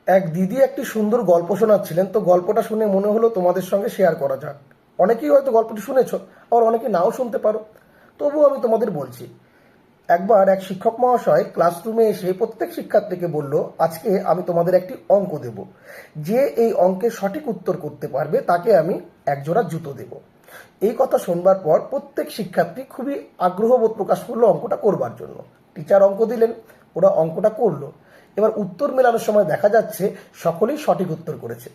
এক দিদি একটি সুন্দর গল্প শোনাচ্ছিলেন, তো গল্পটা শুনে মনে হলো তোমাদের সঙ্গে শেয়ার করা যাক। অনেকেই হয়তো গল্পটি শুনেছো, আবার অনেকে নাও শুনতে পারো। তবুও আমি তোমাদের বলছি। একবার এক শিক্ষক মহাশয় ক্লাসরুমে এসে প্রত্যেক শিক্ষার্থীকে বলল, আজকে আমি তোমাদের একটি অঙ্ক দেব। যে এই অঙ্কের সঠিক উত্তর করতে পারবে তাকে আমি একজোড়া জুতো দেব। এই কথা শুনবার পর প্রত্যেক শিক্ষার্থী খুবই আগ্রহবোধ প্রকাশ করলো অঙ্কটা করবার জন্য। টিচার অঙ্ক দিলেন, ওরা অঙ্কটা করলো। এবার উত্তর মেলানোর সময় দেখা যাচ্ছে সকলেই সঠিক উত্তর করেছে।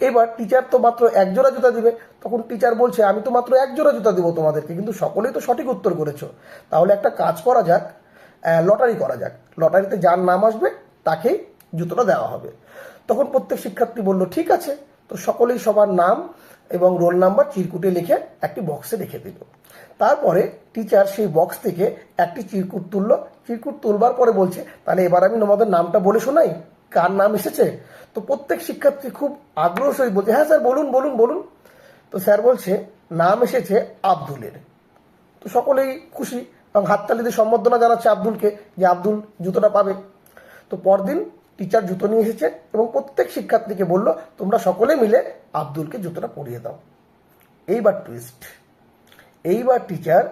এবার টিচার তো মাত্র এক জোড়া জুতা দিবে, তখন টিচার বলছে, আমি তো মাত্র এক জোড়া জুতা দেবো তোমাদেরকে, কিন্তু সকলেই তো সঠিক উত্তর করেছো। তাহলে একটা কাজ করা যাক, লটারি করা যাক। লটারিতে যার নাম আসবে তাকেই জুতোটা দেওয়া হবে। তখন প্রত্যেক শিক্ষার্থী বলল, ঠিক আছে। তো সকলেই সবার নাম এবং রোল নাম্বার চিরকুটে লিখে একটি বক্সে রেখে দিল। তারপরে টিচার সেই বক্স থেকে একটি চিরকুট তুললো। চিরকুট তুলবার পরে বলছে, তাহলে এবার আমি তোমাদের নামটা বলে শোনাই, কার নাম এসেছে। তো প্রত্যেক শিক্ষার্থী খুব আগ্রহ সহিত বলছে, হ্যাঁ স্যার, বলুন বলুন বলুন। তো স্যার বলছে, নাম এসেছে আব্দুলের। তো সকলেই খুশি এবং হাততালিতে সম্বর্ধনা জানাচ্ছে আব্দুলকে, যে আব্দুল জুতোটা পাবে। তো পরদিন টিচার জুতো নিয়ে এসেছে এবং প্রত্যেক শিক্ষার্থীকে বলল, তোমরা সকলে মিলে আব্দুলকে জুতোটা পরিয়ে দাও। এইবার টুইস্ট। এইবার টিচার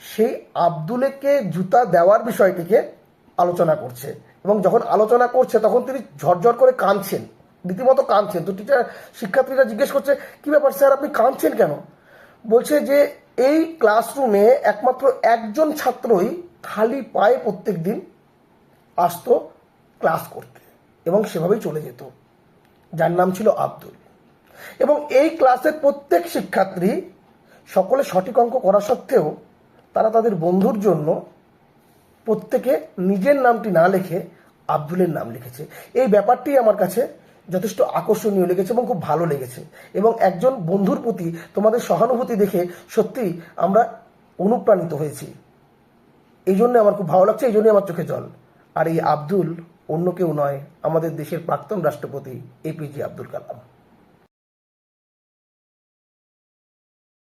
সেই আব্দুলকে জুতা দেওয়ার বিষয়টিকে আলোচনা করছে, এবং যখন আলোচনা করছে তখন তিনি ঝরঝর করে কাঁদছেন, রীতিমতো কাঁদছেন। তো টিচার, শিক্ষার্থীরা জিজ্ঞেস করছে, কি ব্যাপার স্যার, আপনি কাঁদছেন কেন? বলছে যে এই ক্লাসরুমে একমাত্র একজন ছাত্রই খালি পায়ে প্রত্যেক দিন আসতো ক্লাস করতে এবং সেভাবেই চলে যেত, যার নাম ছিল আব্দুল। এবং এই ক্লাসের প্রত্যেক শিক্ষার্থী সকলে সঠিক অঙ্ক করা সত্ত্বেও তারা তাদের বন্ধুর জন্য প্রত্যেকে নিজের নামটি না লিখে আব্দুলের নাম লিখেছে। এই ব্যাপারটি আমার কাছে যথেষ্ট আকর্ষণীয় লেগেছে এবং খুব ভালো লেগেছে। এবং একজন বন্ধুর প্রতি তোমাদের সহানুভূতি দেখে সত্যিই আমরা অনুপ্রাণিত হয়েছি। এই জন্য আমার খুব ভালো লাগছে, এই জন্যই আমার চোখে জল। আর এই আব্দুল অন্য কেউ নয়, আমাদের দেশের প্রাক্তন রাষ্ট্রপতি APJ আব্দুল কালাম।